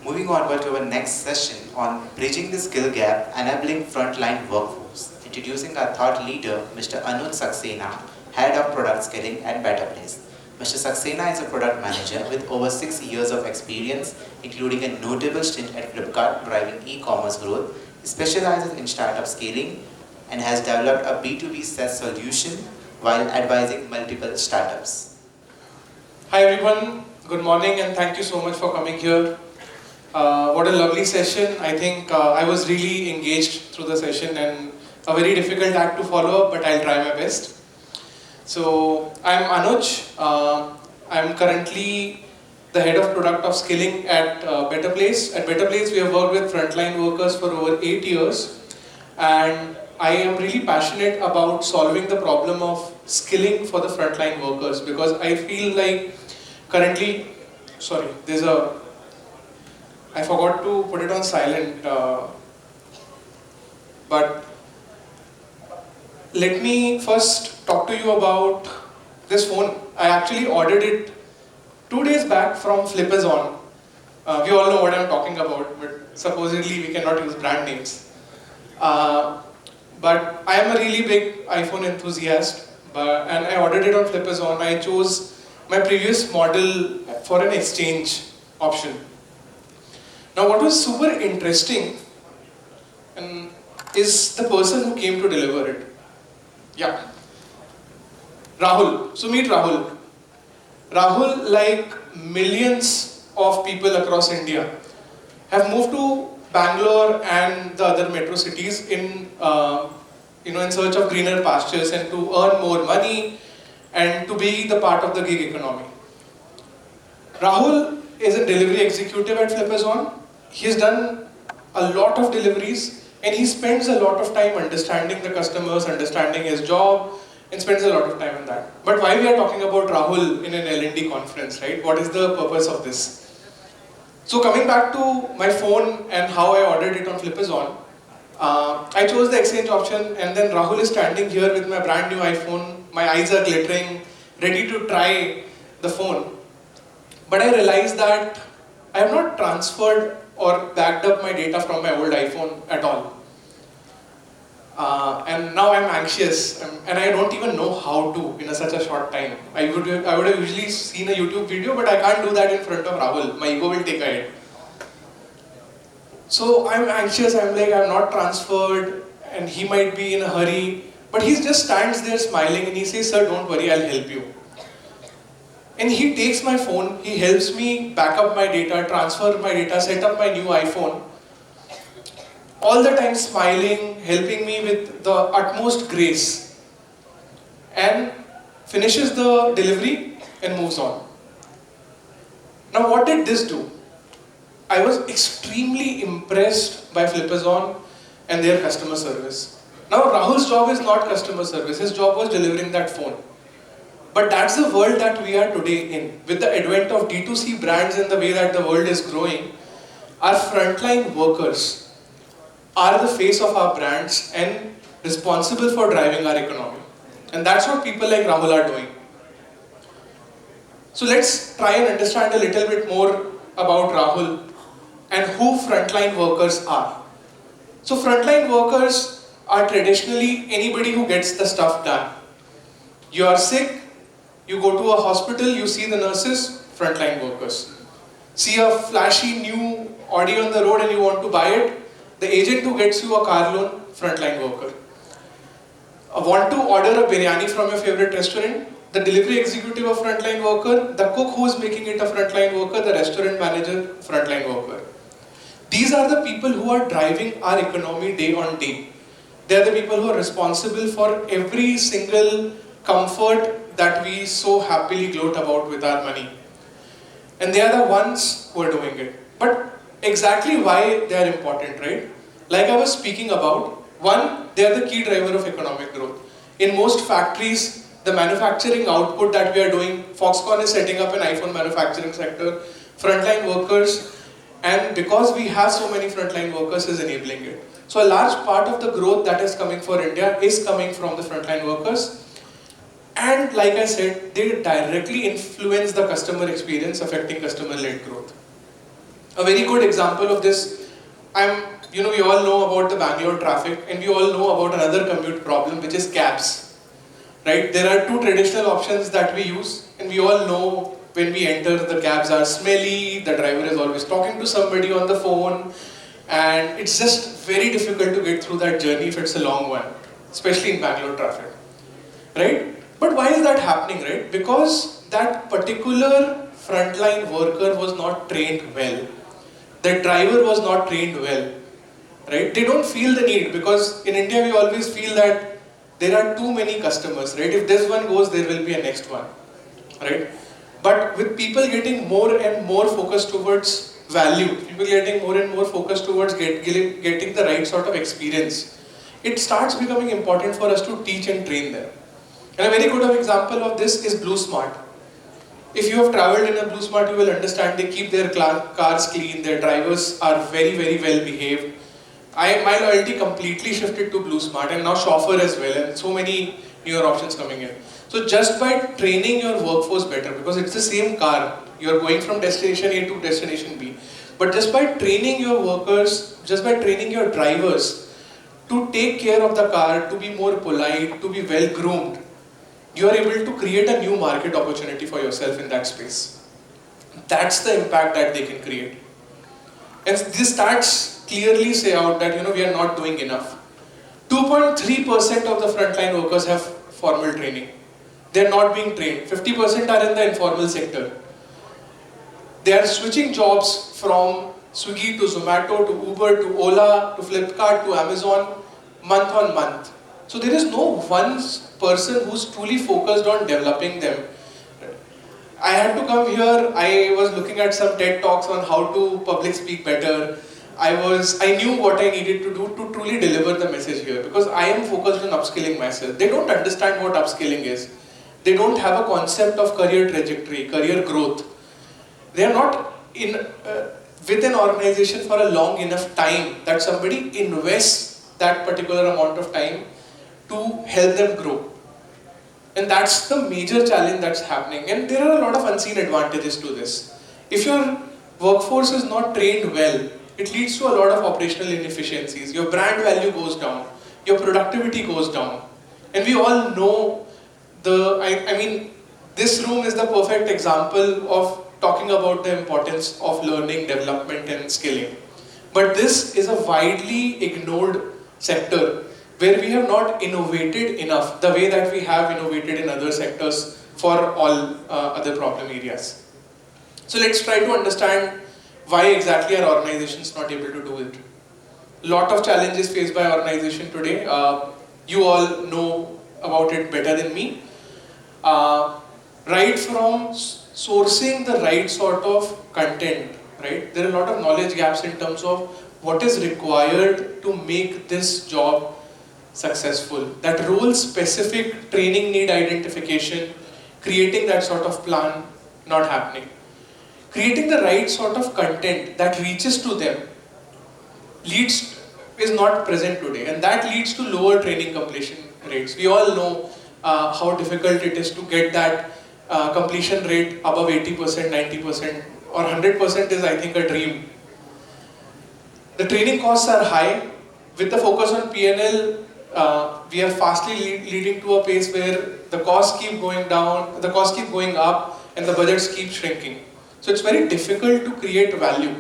Moving onward to our next session on bridging the skill gap, enabling frontline workforce. Introducing our thought leader, Mr. Anuj Saxena, Head of Product Scaling at BetterPlace. Mr. Saxena is a product manager with over 6 years of experience, including a notable stint at Flipkart driving e-commerce growth. He specializes in startup scaling and has developed a B2B SaaS solution while advising multiple startups. Hi everyone, good morning and thank you so much for coming here. What a lovely session. I think I was really engaged through the session and a very difficult act to follow, but I'll try my best. So I'm Anuj. I'm currently the head of product of skilling at BetterPlace. At BetterPlace, we have worked with frontline workers for over 8 years, and I am really passionate about solving the problem of skilling for the frontline workers because I feel like currently, I forgot to put it on silent, but let me first talk to you about this phone. I actually ordered it 2 days back from Flipazon. We all know what I'm talking about, but supposedly we cannot use brand names. But I am a really big iPhone enthusiast, and I ordered it on Flipazon. I chose my previous model for an exchange option. Now what was super interesting is the person who came to deliver it. Yeah. Rahul. So meet Rahul. Rahul, like millions of people across India, have moved to Bangalore and the other metro cities in search of greener pastures and to earn more money and to be the part of the gig economy. Rahul is a delivery executive at Flipazon. He has done a lot of deliveries and he spends a lot of time understanding the customers, understanding his job, and spends a lot of time on that. But why we are talking about Rahul in an L&D conference, right? What is the purpose of this? So coming back to my phone and how I ordered it on Flipazon, I chose the exchange option and then Rahul is standing here with my brand new iPhone. My eyes are glittering, ready to try the phone. But I realized that I have not transferred or backed up my data from my old iPhone at all. And now I'm anxious and I don't even know how to in such a short time. I would have usually seen a YouTube video, but I can't do that in front of Rahul. My ego will take a hit. So I'm anxious, I'm like, I'm not transferred and he might be in a hurry. But he just stands there smiling and he says, "Sir, don't worry, I'll help you." And he takes my phone, he helps me back up my data, transfer my data, set up my new iPhone. All the time smiling, helping me with the utmost grace. And finishes the delivery and moves on. Now what did this do? I was extremely impressed by Flipazon and their customer service. Now Rahul's job is not customer service, his job was delivering that phone. But that's the world that we are today in. With the advent of D2C brands and the way that the world is growing, our frontline workers are the face of our brands and responsible for driving our economy. And that's what people like Rahul are doing. So let's try and understand a little bit more about Rahul and who frontline workers are. So frontline workers are traditionally anybody who gets the stuff done. You are sick, you go to a hospital, you see the nurses, frontline workers. See a flashy new Audi on the road and you want to buy it, the agent who gets you a car loan, frontline worker. Want to order a biryani from your favorite restaurant, the delivery executive, a frontline worker, the cook who is making it, a frontline worker, the restaurant manager, frontline worker. These are the people who are driving our economy day on day. They are the people who are responsible for every single comfort that we so happily gloat about with our money. And they are the ones who are doing it. But exactly why they are important, right? Like I was speaking about, one, they are the key driver of economic growth. In most factories, the manufacturing output that we are doing, Foxconn is setting up an iPhone manufacturing sector, frontline workers, and because we have so many frontline workers is enabling it. So a large part of the growth that is coming for India is coming from the frontline workers. And like I said, they directly influence the customer experience, affecting customer-led growth. A very good example of this, we all know about the Bangalore traffic, and we all know about another commute problem, which is cabs, right? There are two traditional options that we use, and we all know when we enter, the cabs are smelly, the driver is always talking to somebody on the phone, and it's just very difficult to get through that journey if it's a long one, especially in Bangalore traffic, right? But why is that happening, right? Because that particular frontline worker was not trained well. The driver was not trained well, right? They don't feel the need, because in India we always feel that there are too many customers, right? If this one goes, there will be a next one, right? But with people getting more and more focused towards value, people getting more and more focused towards getting the right sort of experience, it starts becoming important for us to teach and train them. And a very good example of this is Blue Smart. If you have traveled in a Blue Smart, you will understand they keep their cars clean, their drivers are very, very well behaved. My loyalty completely shifted to Blue Smart, and now Chauffeur as well, and so many newer options coming in. So just by training your workforce better, because it's the same car, you're going from destination A to destination B. But just by training your workers, just by training your drivers to take care of the car, to be more polite, to be well groomed, you are able to create a new market opportunity for yourself in that space. That's the impact that they can create. And this stats clearly say out that we are not doing enough. 2.3% of the frontline workers have formal training. They are not being trained. 50% are in the informal sector. They are switching jobs from Swiggy to Zomato to Uber to Ola to Flipkart to Amazon month on month. So there is no one person who's truly focused on developing them. I had to come here, I was looking at some TED Talks on how to public speak better. I knew what I needed to do to truly deliver the message here, because I am focused on upskilling myself. They don't understand what upskilling is. They don't have a concept of career trajectory, career growth. They are not with an organization for a long enough time that somebody invests that particular amount of time to help them grow. And that's the major challenge that's happening. And there are a lot of unseen advantages to this. If your workforce is not trained well, it leads to a lot of operational inefficiencies. Your brand value goes down. Your productivity goes down. And we all know this room is the perfect example of talking about the importance of learning, development and skilling. But this is a widely ignored sector where we have not innovated enough the way that we have innovated in other sectors for all other problem areas. So let's try to understand why exactly our organization is not able to do it. Lot of challenges faced by organization today. You all know about it better than me. Right from sourcing the right sort of content, right? There are a lot of knowledge gaps in terms of what is required to make this job successful. That role-specific training need identification, creating that sort of plan, not happening. Creating the right sort of content that reaches to them is not present today, and that leads to lower training completion rates. We all know how difficult it is to get that completion rate above 80%, 90%, or 100% is, I think, a dream. The training costs are high. With the focus on P&L, we are fastly leading to a pace where the costs keep going down, the costs keep going up, and the budgets keep shrinking. So it's very difficult to create value.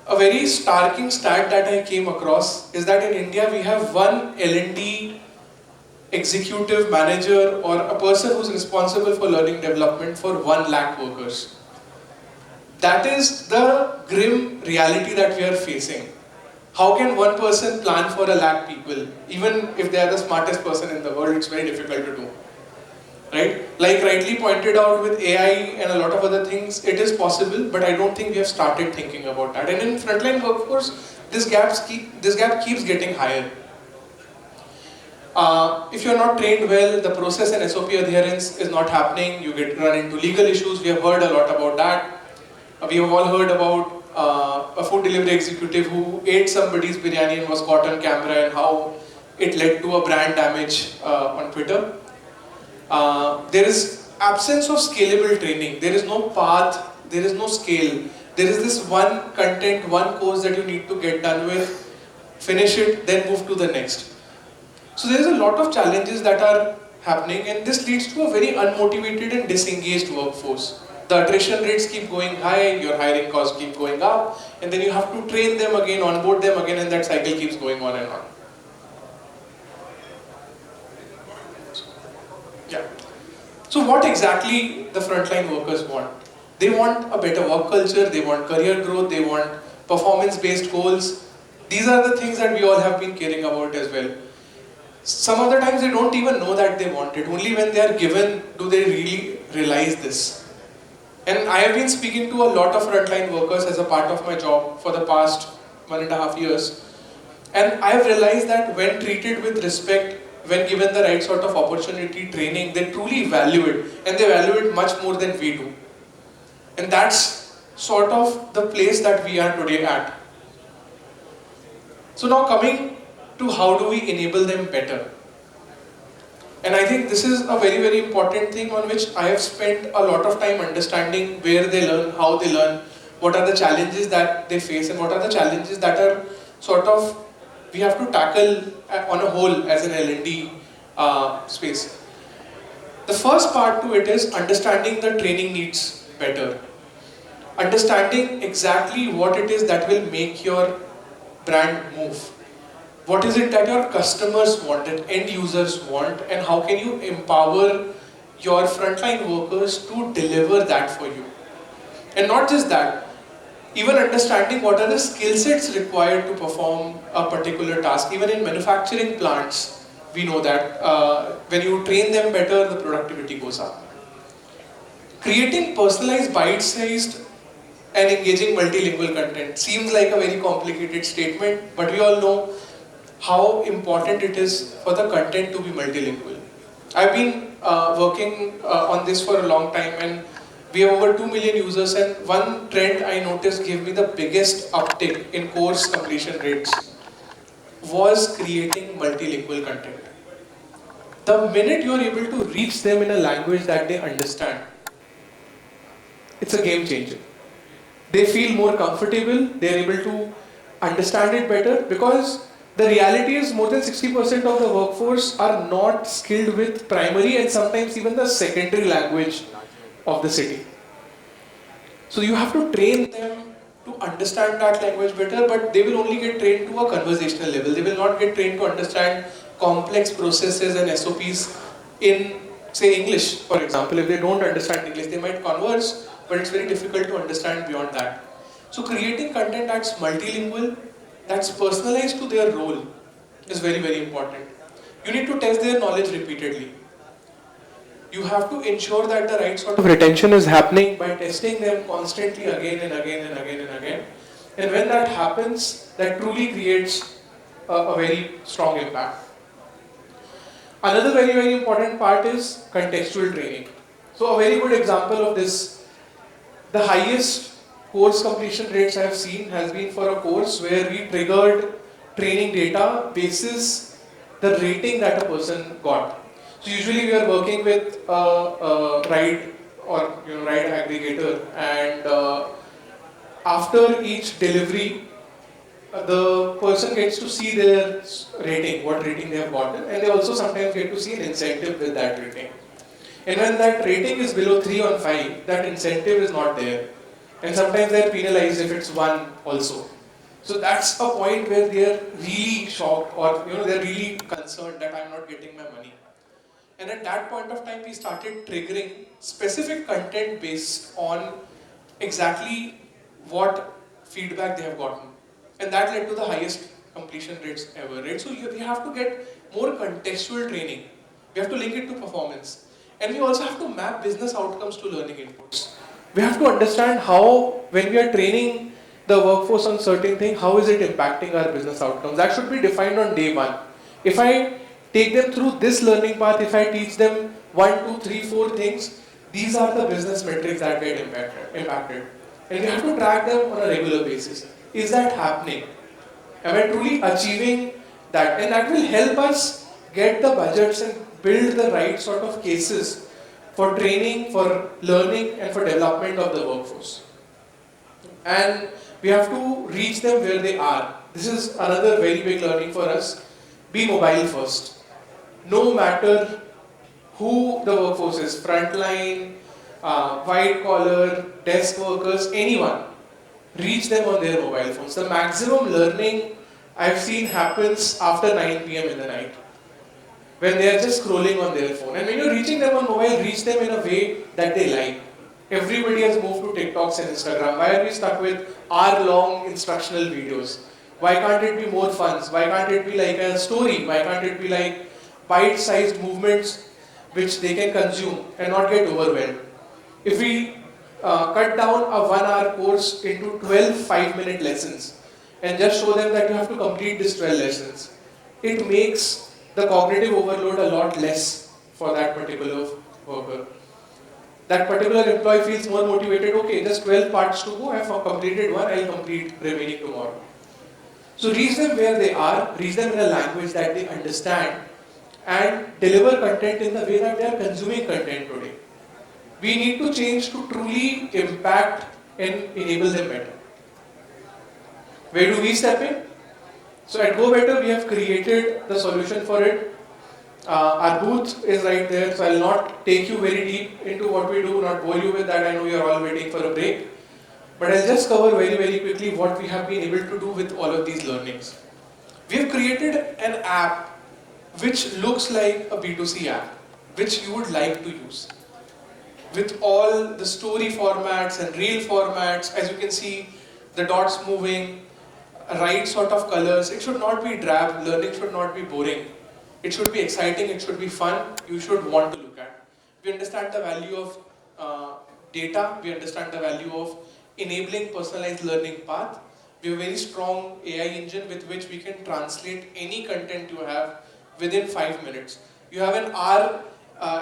A very starking stat that I came across is that in India we have one L&D executive manager or a person who's responsible for learning development for 1 lakh workers. That is the grim reality that we are facing. How can one person plan for 1 lakh people? Even if they are the smartest person in the world, it's very difficult to do. Right? Like rightly pointed out with AI and a lot of other things, it is possible, but I don't think we have started thinking about that. And in frontline workforce, this gap keeps getting higher. If you're not trained well, the process and SOP adherence is not happening. You run into legal issues. We have heard a lot about that. We have all heard about a food delivery executive who ate somebody's biryani and was caught on camera, and how it led to a brand damage on Twitter. There is absence of scalable training. There is no path, there is no scale. There is this one content, one course that you need to get done with, finish it, then move to the next. So there is a lot of challenges that are happening, and this leads to a very unmotivated and disengaged workforce. The attrition rates keep going high, your hiring costs keep going up, and then you have to train them again, onboard them again, and that cycle keeps going on and on. Yeah. So what exactly the frontline workers want? They want a better work culture, they want career growth, they want performance-based goals. These are the things that we all have been caring about as well. Some of the times they don't even know that they want it. Only when they are given do they really realize this. And I have been speaking to a lot of frontline workers as a part of my job for the past 1.5 years. And I have realized that when treated with respect, when given the right sort of opportunity, training, they truly value it. And they value it much more than we do. And that's sort of the place that we are today at. So now coming to how do we enable them better. And I think this is a very, very important thing on which I have spent a lot of time understanding where they learn, how they learn, what are the challenges that they face, and what are the challenges that are sort of we have to tackle on a whole as an L&D space. The first part to it is understanding the training needs better. Understanding exactly what it is that will make your brand move. What is it that your customers want, that end users want, and how can you empower your frontline workers to deliver that for you? And not just that, even understanding what are the skill sets required to perform a particular task. Even in manufacturing plants, we know that when you train them better, the productivity goes up. Creating personalized, bite-sized and engaging multilingual content seems like a very complicated statement, but we all know how important it is for the content to be multilingual. I've been working on this for a long time, and we have over 2 million users, and one trend I noticed gave me the biggest uptick in course completion rates was creating multilingual content. The minute you are able to reach them in a language that they understand, it's a game changer. They feel more comfortable, they're able to understand it better, because the reality is more than 60% of the workforce are not skilled with primary and sometimes even the secondary language of the city. So you have to train them to understand that language better, but they will only get trained to a conversational level. They will not get trained to understand complex processes and SOPs in, say, English, for example. If they don't understand English, they might converse, but it's very difficult to understand beyond that. So creating content that's multilingual, that's personalized to their role, is very, very important. You need to test their knowledge repeatedly. You have to ensure that the right sort of retention is happening by testing them constantly again and again and again and again. And when that happens, that truly creates a very strong impact. Another very, very important part is contextual training. So a very good example of this, the highest course completion rates I have seen has been for a course where we triggered training data basis the rating that a person got. So usually we are working with a ride or ride aggregator, and after each delivery, the person gets to see their rating, what rating they have gotten, and they also sometimes get to see an incentive with that rating. And when that rating is below 3 on 5, that incentive is not there. And sometimes they're penalized if it's 1 also. So that's a point where they're really shocked, or they're really concerned that I'm not getting my money. And at that point of time, we started triggering specific content based on exactly what feedback they have gotten. And that led to the highest completion rates ever, right? So we have to get more contextual training. We have to link it to performance. And we also have to map business outcomes to learning inputs. We have to understand how, when we are training the workforce on certain things, how is it impacting our business outcomes? That should be defined on day one. If I take them through this learning path, if I teach them 1, 2, 3, 4 things, these are the business metrics that get impacted. And we have to track them on a regular basis. Is that happening? Am I truly achieving that? And that will help us get the budgets and build the right sort of cases for training, for learning, and for development of the workforce. and we have to reach them where they are. This is another very big learning for us. Be mobile first. No matter who the workforce is, frontline, white collar, desk workers, anyone, reach them on their mobile phones. The maximum learning I've seen happens after 9 p.m. in the night, when they are just scrolling on their phone. And when you're reaching them on mobile, reach them in a way that they like. Everybody has moved to TikToks and Instagram. Why are we stuck with hour-long instructional videos? Why can't it be more fun? Why can't it be like a story? Why can't it be like bite-sized movements which they can consume and not get overwhelmed? If we cut down a 1 hour course into 12 5-minute lessons and just show them that you have to complete these 12 lessons, it makes the cognitive overload a lot less for that particular worker. That particular employee feels more motivated. Okay, just 12 parts to go. I have completed one, I'll complete remaining tomorrow. So reach them where they are, reach them in a language that they understand, and deliver content in the way that they are consuming content today. We need to change to truly impact and enable them better. Where do we step in? So at Go Better, we have created the solution for it. Our booth is right there, so I'll not take you very deep into what we do, not bore you with that. I know you're all waiting for a break. But I'll just cover very, very quickly what we have been able to do with all of these learnings. We have created an app which looks like a B2C app, which you would like to use. With all the story formats and reel formats, as you can see, the dots moving, right sort of colors. It should not be drab, learning should not be boring. It should be exciting, it should be fun, you should want to look at. We understand the value of data, we understand the value of enabling personalized learning path. We have a very strong AI engine with which we can translate any content you have within 5 minutes. You have an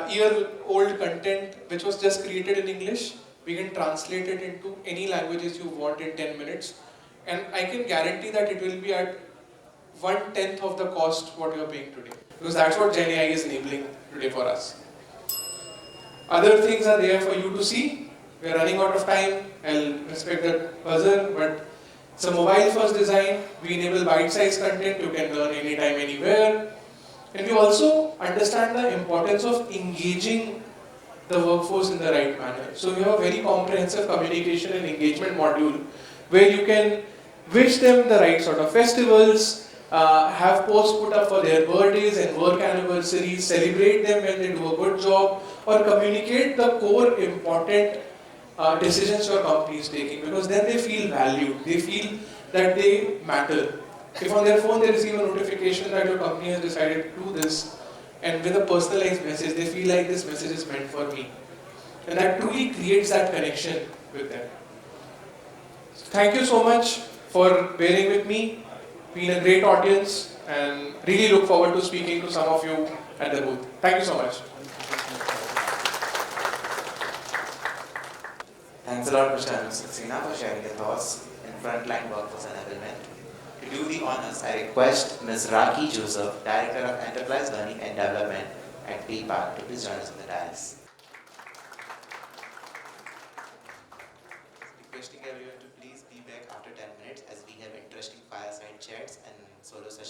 year-old content which was just created in English, we can translate it into any languages you want in 10 minutes. And I can guarantee that it will be at 1/10 of the cost what you are paying today. Because that's what Gen AI is enabling today for us. Other things are there for you to see. We're running out of time. I'll respect that buzzer, but it's a mobile-first design. We enable bite-sized content. You can learn anytime, anywhere. And we also understand the importance of engaging the workforce in the right manner. So we have a very comprehensive communication and engagement module where you can wish them the right sort of festivals, have posts put up for their birthdays and work anniversaries, celebrate them when they do a good job, or communicate the core important decisions your company is taking, because then they feel valued, they feel that they matter. If on their phone they receive a notification that your company has decided to do this, and with a personalized message, they feel like this message is meant for me. And that truly creates that connection with them. Thank you so much for bearing with me. Been a great audience, and really look forward to speaking to some of you at the booth. Thank you so much. Thanks a lot, Mr. Anuj Saxena, for sharing your thoughts in frontline workforce enablement. To do the honors, I request Ms. Raki Joseph, Director of Enterprise Learning and Development at PayPal, to please join us on the dais. Requesting everyone to please be back after 10 minutes, as we have interesting fireside chats and solo sessions.